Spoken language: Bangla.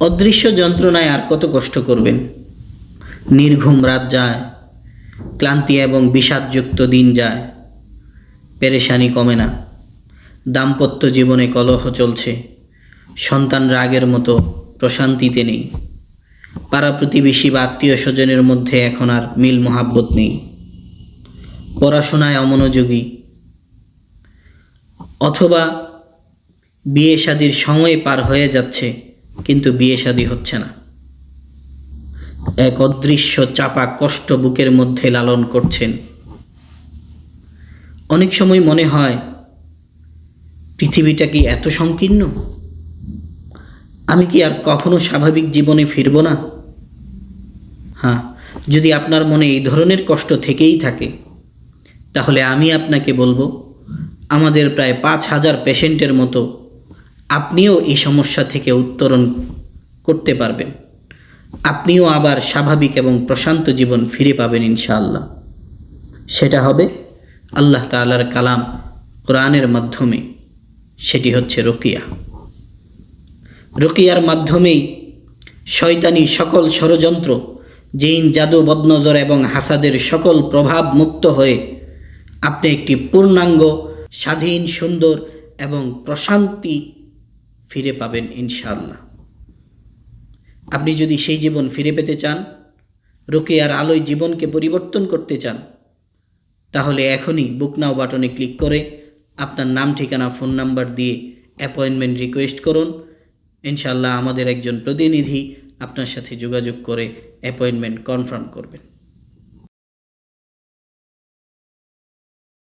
অদৃশ্য যন্ত্রণায় আর কত কষ্ট করবেন? নির্ঘুম রাত যায়, ক্লান্তি এবং বিষাদযুক্ত দিন যায়, পেরেশানি কমে না। দাম্পত্য জীবনে কলহ চলছে, সন্তান রাগের মতো প্রশান্তিতে নেই, পাড়া প্রতিবেশী বা আত্মীয় স্বজনের মধ্যে এখন আর মিল মোহাব্বত নেই, পড়াশোনায় অমনোযোগী, অথবা বিয়ে শাদির সময় পার হয়ে যাচ্ছে কিন্তু বিয়ে শাদী হচ্ছে না। এক অদৃশ্য চাপা কষ্ট বুকের মধ্যে লালন করছেন। অনেক সময় মনে হয়, পৃথিবীটা কি এত সংকীর্ণ? আমি কি আর কখনো স্বাভাবিক জীবনে ফিরব না? হ্যাঁ, যদি আপনার মনে এই ধরনের কষ্ট থেকেই থাকে, তাহলে আমি আপনাকে বলবো, আমাদের প্রায় 5,000 পেশেন্টের মতো আপনিও এই সমস্যা থেকে উত্তরণ করতে পারবেন। আপনিও আবার স্বাভাবিক এবং প্রশান্ত জীবন ফিরে পাবেন ইনশাআল্লাহ। সেটা হবে আল্লাহ তাআলার কালাম কোরআনের মাধ্যমে। সেটি হচ্ছে রুকিয়া। রুকিয়ার মাধ্যমেই শয়তানি সকল ষড়যন্ত্র, জিন, জাদু, বদনজর এবং হাসাদের সকল প্রভাব মুক্ত হয়ে আপনি একটি পূর্ণাঙ্গ, স্বাধীন, সুন্দর এবং প্রশান্তি ফিরে পাবেন ইনশাআল্লাহ। আপনি যদি সেই জীবন ফিরে পেতে চান, রুকিয়ার আলোয় জীবনকে পরিবর্তন করতে চান, তাহলে এখনই বুক নাও বাটনে ক্লিক করে আপনার নাম, ঠিকানা, ফোন নাম্বার দিয়ে অ্যাপয়েন্টমেন্ট রিকোয়েস্ট করুন। ইনশাআল্লাহ আমাদের একজন প্রতিনিধি আপনার সাথে যোগাযোগ করে অ্যাপয়েন্টমেন্ট কনফার্ম করবেন।